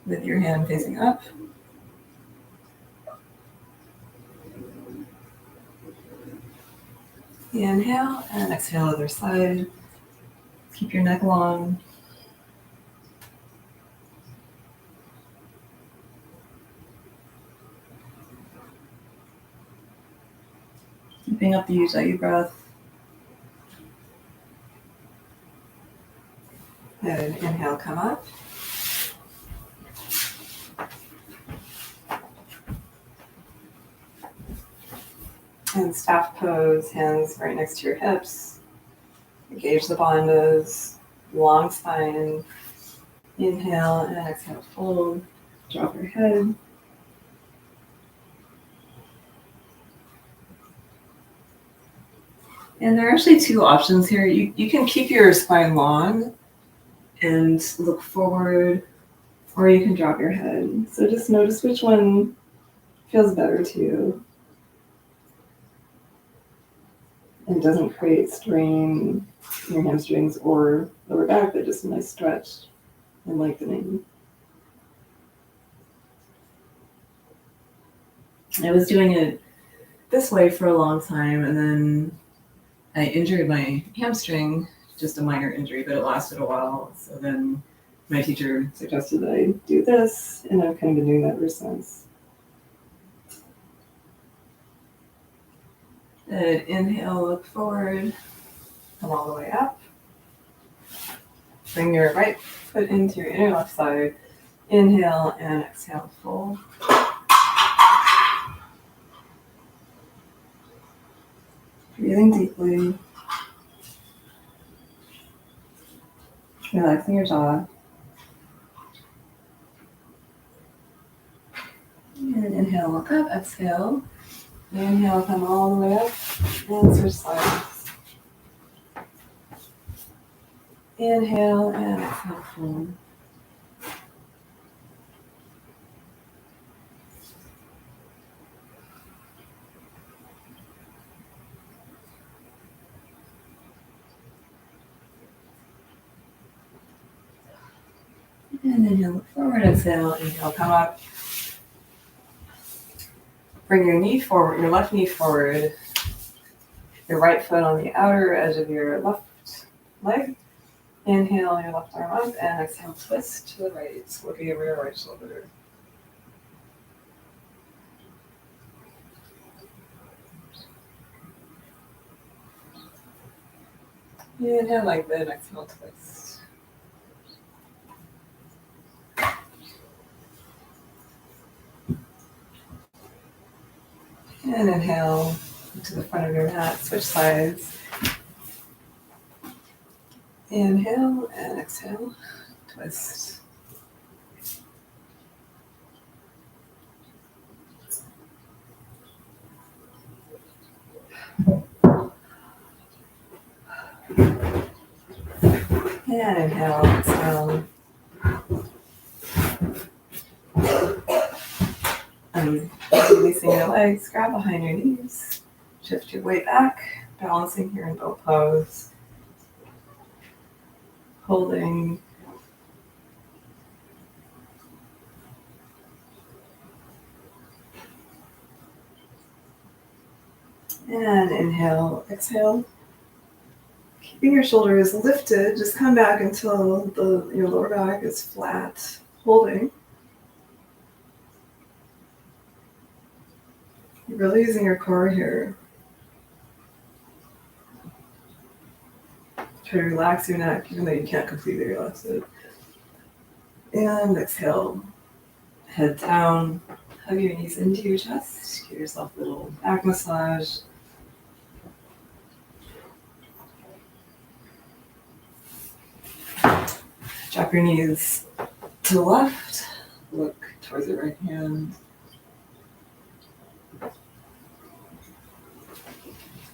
with your hand facing up. Inhale and exhale, other side. Keep your neck long. Keeping up the Ujjayi breath. Good. Inhale, come up. And staff pose, hands right next to your hips. Engage the bandhas, long spine. Inhale and exhale, fold. Drop your head. And there are actually two options here. You can keep your spine long and look forward, or you can drop your head. So just notice which one feels better to you and doesn't create strain in your hamstrings or lower back, but just a nice stretch. and lengthening. I was doing it this way for a long time, and then I injured my hamstring, just a minor injury, but it lasted a while. So then my teacher suggested that I do this, and I've kind of been doing that ever since. Inhale, look forward, come all the way up. Bring your right foot into your inner left side. Inhale and exhale, fold. Breathing deeply. Relaxing your jaw. And inhale, look up, exhale. Inhale, come all the way up, and switch sides. Inhale and exhale, fold. And inhale, look forward, exhale, inhale, come up. Bring your knee forward, your left knee forward. Your right foot on the outer edge of your left leg. Inhale your left arm up and exhale, twist to the right, looking over your right shoulder. Inhale like that, exhale, twist. And inhale to the front of your mat, switch sides. Inhale and exhale, twist. And inhale, exhale. And releasing your legs, grab behind your knees, shift your weight back, balancing here in boat pose. Holding. And inhale, exhale. Keeping your shoulders lifted, just come back until your lower back is flat. Holding. You're really using your core here. Try to relax your neck, even though you can't completely relax it. And exhale. Head down. Hug your knees into your chest. Give yourself a little back massage. Drop your knees to the left. Look towards your right hand.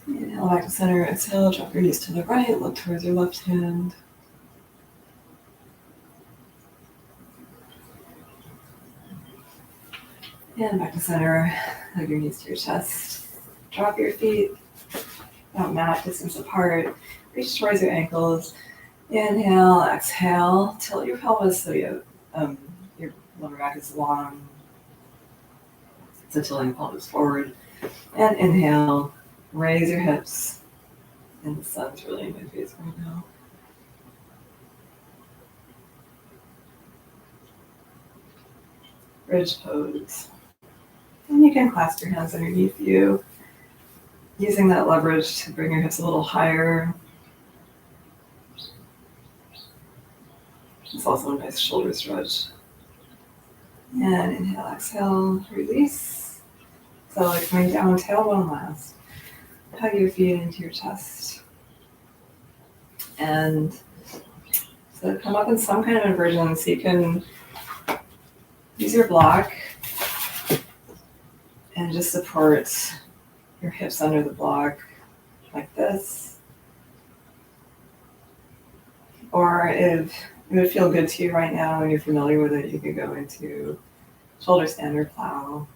Inhale back to center. Exhale. Drop your knees to the right. Look towards your left hand. And back to center. Hug your knees to your chest. Drop your feet about mat distance apart. Reach towards your ankles. Inhale, exhale. Tilt your pelvis so your lower back is long. So tilting the pelvis forward. And inhale. Raise your hips. And the sun's really in my face right now. Bridge pose. And you can clasp your hands underneath you, using that leverage to bring your hips a little higher. It's also a nice shoulder stretch. And inhale, exhale, release. So like coming down, tailbone last. Hug your feet into your chest. And so come up in some kind of inversion, so you can use your block and just support your hips under the block like this. Or if it would feel good to you right now and you're familiar with it, you could go into shoulder stand or plow.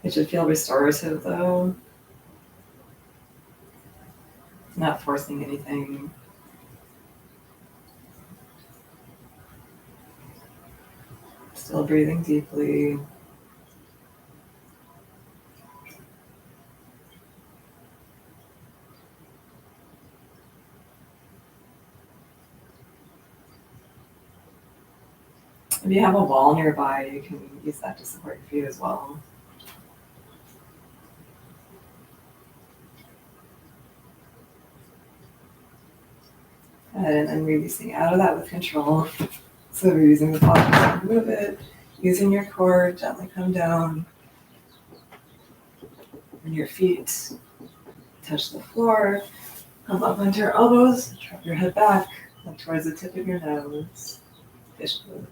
It should feel restorative though. Not forcing anything. Still breathing deeply. If you have a wall nearby, you can use that to support your feet as well. And then releasing out of that with control. So we're using the body to move it, using your core, gently come down. And your feet touch the floor. Come up onto your elbows, drop your head back, look towards the tip of your nose. Fish pose.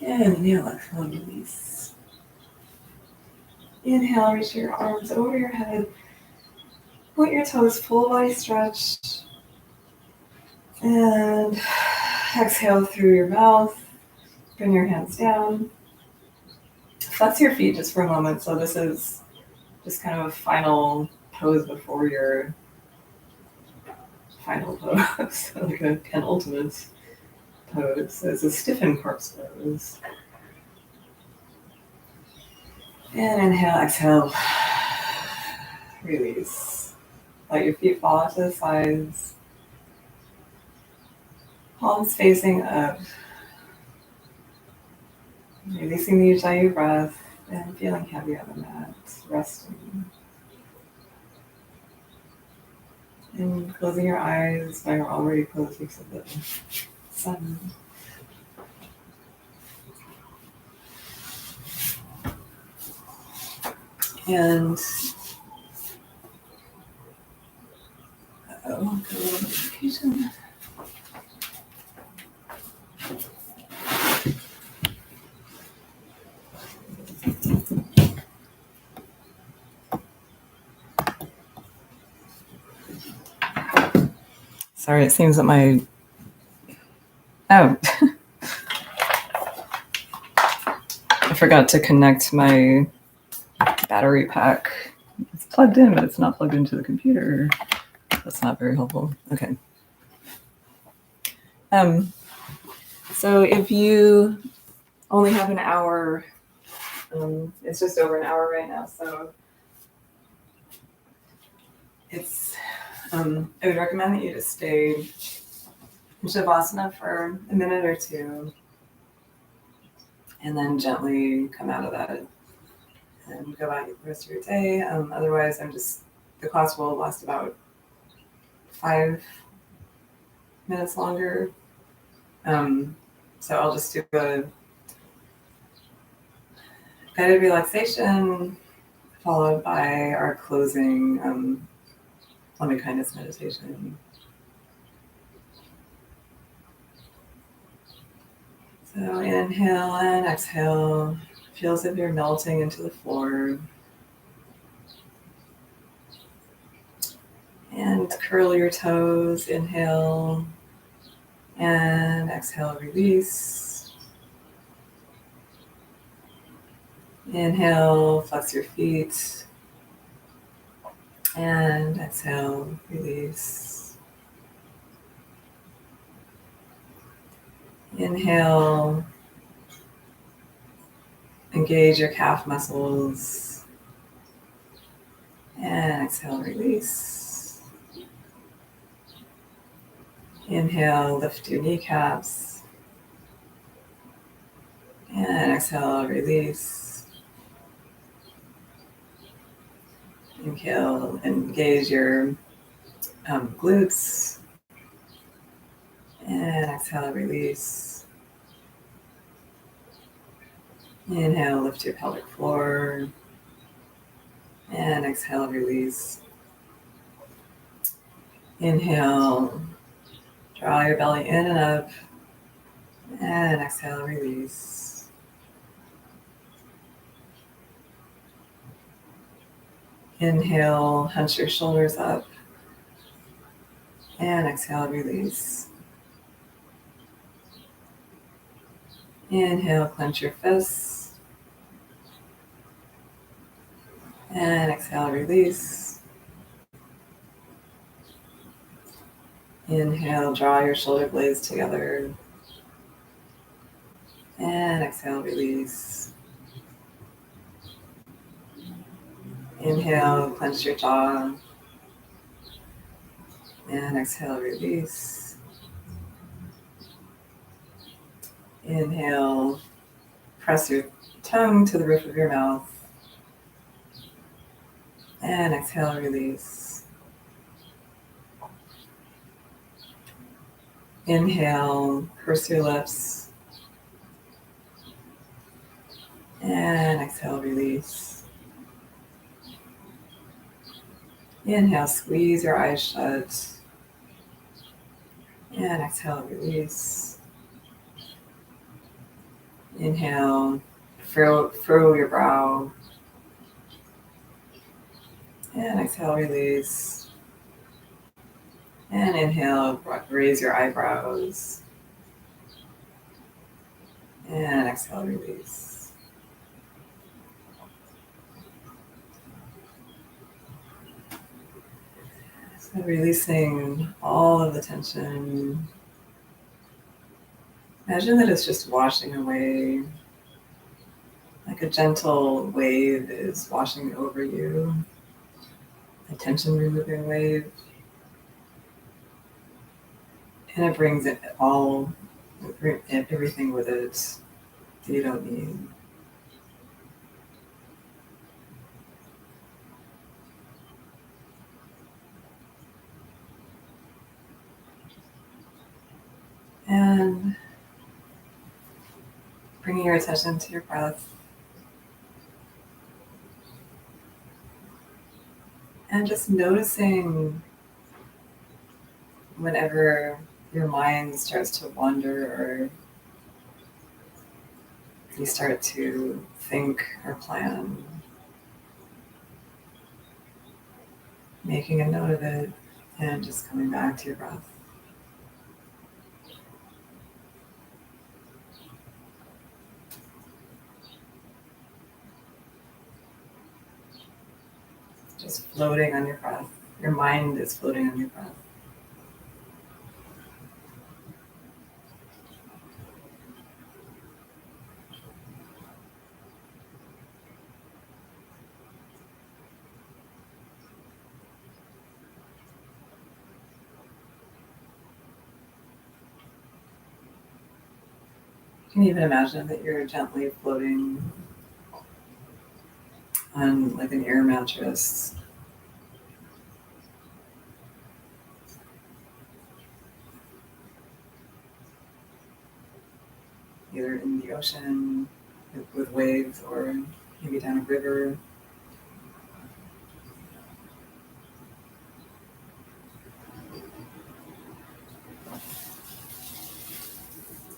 And inhale, exhale, release. Inhale, reach your arms over your head. Point your toes, full body stretch. And exhale through your mouth. Bring your hands down. Flex your feet just for a moment. So this is just kind of a final pose before your final pose. So like a penultimate pose. So it's a stiffened corpse pose. And inhale, exhale. Release. Let your feet fall out to the sides. Palms facing up. Releasing the Ujjayi breath and feeling heavy on the mat. Resting. And closing your eyes when you're already closed because of the sun. And got a little notification. Sorry, it seems that my I forgot to connect my battery pack. It's plugged in, but it's not plugged into the computer. That's not very helpful. Okay. So if you only have an hour, it's just over an hour right now, so it's I would recommend that you just stay in Shavasana for a minute or two and then gently come out of that and go about the rest of your day. Otherwise, the class will last about 5 minutes longer. So I'll just do a guided relaxation followed by our closing loving kindness meditation. So inhale and exhale. Feel as if you're melting into the floor. And curl your toes. Inhale and exhale, release. Inhale, flex your feet. And exhale, release. Inhale, engage your calf muscles. And exhale, release. Inhale, lift your kneecaps. And exhale, release. Inhale, engage your glutes. And exhale, release. Inhale, lift your pelvic floor. And exhale, release. Inhale, draw your belly in and up. And exhale, release. Inhale, hunch your shoulders up. And exhale, release. Inhale, clench your fists. And exhale, release. Inhale, draw your shoulder blades together. And exhale, release. Inhale, clench your jaw. And exhale, release. Inhale, press your tongue to the roof of your mouth. And exhale, release. Inhale, purse your lips. And exhale, release. Inhale, squeeze your eyes shut. And exhale, release. Inhale, furrow your brow. And exhale, release. And inhale, raise your eyebrows. And exhale, release. So releasing all of the tension. Imagine that it's just washing away, like a gentle wave is washing over you, a tension removing wave. And it brings it all, everything with it that you don't need. And bringing your attention to your breath. And just noticing whenever your mind starts to wander or you start to think or plan, making a note of it and just coming back to your breath. Just floating on your breath. Your mind is floating on your breath. You can even imagine that you're gently floating on like an air mattress. Either in the ocean with waves or maybe down a river.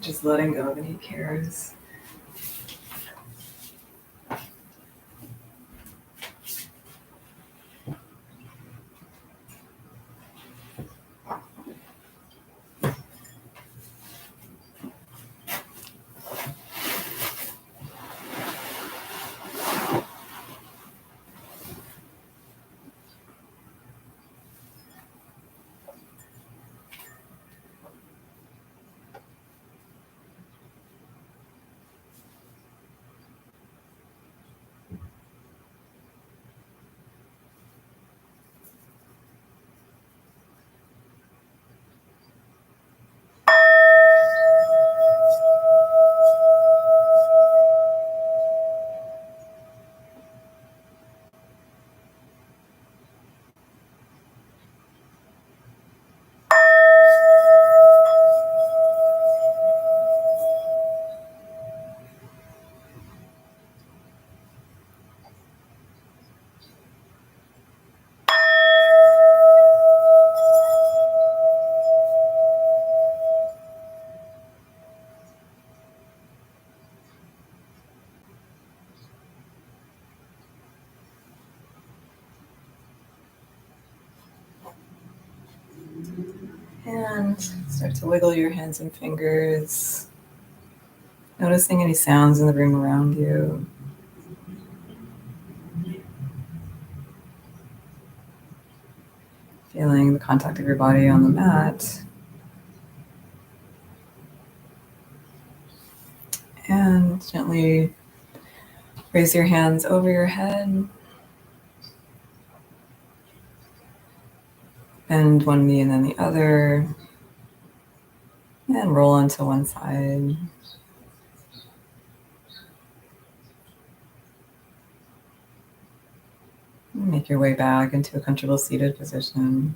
Just letting go of any cares. And start to wiggle your hands and fingers, noticing any sounds in the room around you. Feeling the contact of your body on the mat. And gently raise your hands over your head. Bend one knee and then the other. And roll onto one side. Make your way back into a comfortable seated position.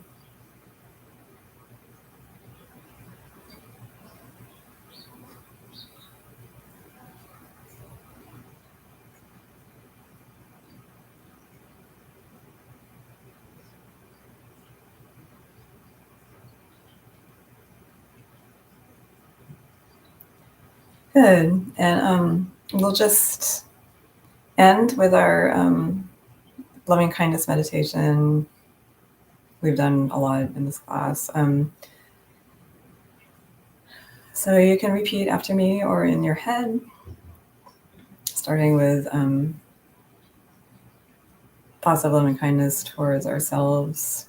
Good. And we'll just end with our loving kindness meditation. We've done a lot in this class. So you can repeat after me or in your head, starting with thoughts of loving kindness towards ourselves.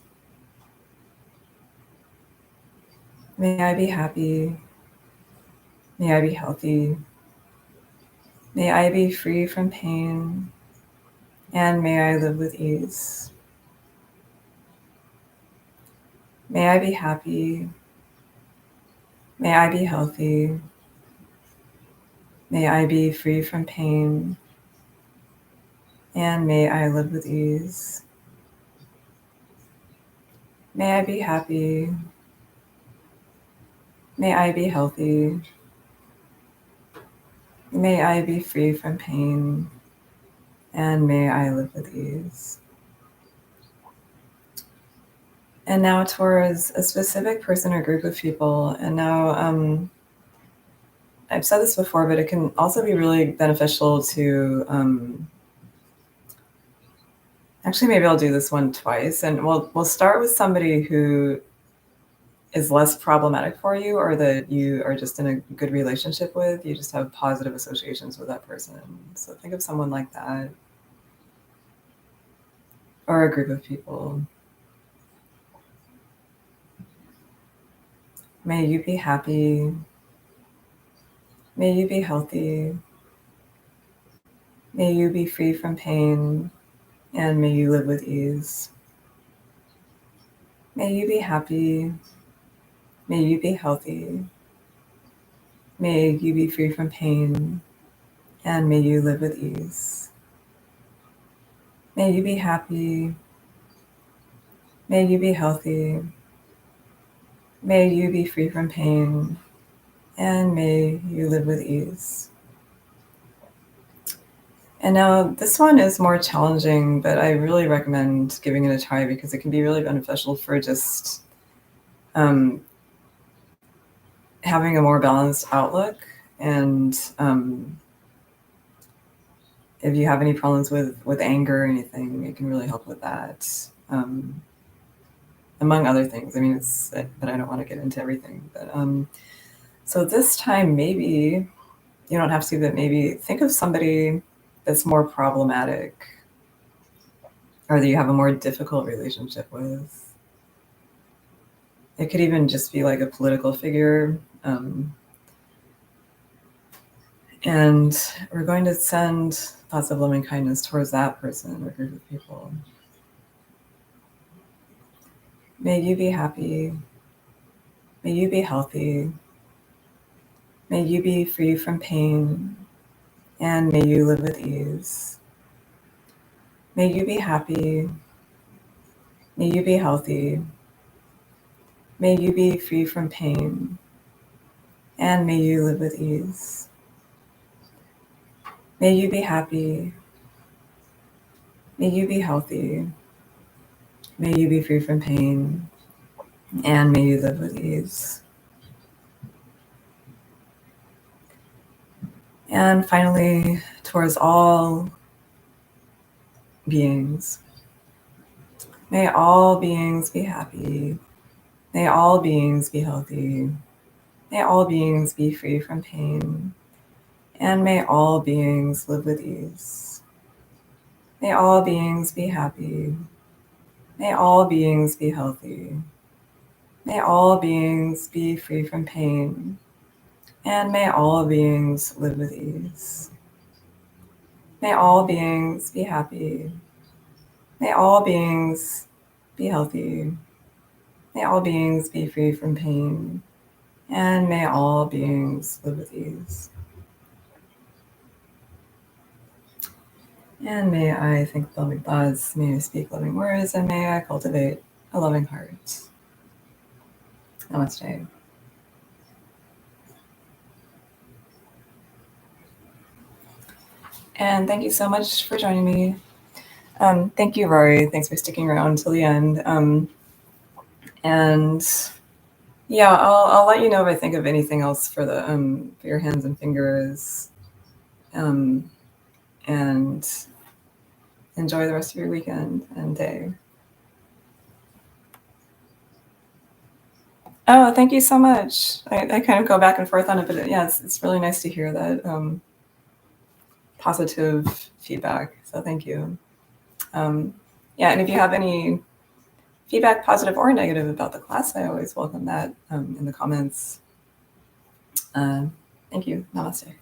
May I be happy. May I be healthy. May I be free from pain. And may I live with ease. May I be happy. May I be healthy. May I be free from pain. And may I live with ease. May I be happy. May I be healthy. May I be free from pain. And may I live with ease. And now towards a specific person or group of people. And now I've said this before, but it can also be really beneficial to actually, maybe I'll do this one twice. And we'll start with somebody who is less problematic for you, or that you are just in a good relationship with. You just have positive associations with that person. So think of someone like that, or a group of people. May you be happy. May you be healthy. May you be free from pain, and may you live with ease. May you be happy. May you be healthy. May you be free from pain, and may you live with ease. May you be happy. May you be healthy. May you be free from pain, and may you live with ease. And now this one is more challenging, but I really recommend giving it a try because it can be really beneficial for just having a more balanced outlook. And if you have any problems with anger or anything, it can really help with that. Among other things. I mean, but I don't want to get into everything. But so this time, maybe you don't have to, but maybe think of somebody that's more problematic, or that you have a more difficult relationship with. It could even just be like a political figure. And we're going to send thoughts of loving kindness towards that person or group of people. May you be happy. May you be healthy. May you be free from pain. And may you live with ease. May you be happy. May you be healthy. May you be free from pain. And may you live with ease. May you be happy. May you be healthy. May you be free from pain. And may you live with ease. And finally, towards all beings. May all beings be happy. May all beings be healthy. May all beings be free from pain. And may all beings live with ease. May all beings be happy. May all beings be healthy. May all beings be free from pain. And may all beings live with ease. May all beings be happy. May all beings be healthy. May all beings be free from pain. And may all beings live with ease. And may I think loving thoughts, may I speak loving words, and may I cultivate a loving heart. Namaste. And thank you so much for joining me. Thank you, Rory. Thanks for sticking around till the end. And yeah, I'll let you know if I think of anything else for the for your hands and fingers. And enjoy the rest of your weekend and day. Oh, thank you so much. I kind of go back and forth on it, but yeah, it's really nice to hear that positive feedback. So thank you. Yeah, and if you have any feedback, positive or negative, about the class, I always welcome that in the comments. Thank you. Namaste.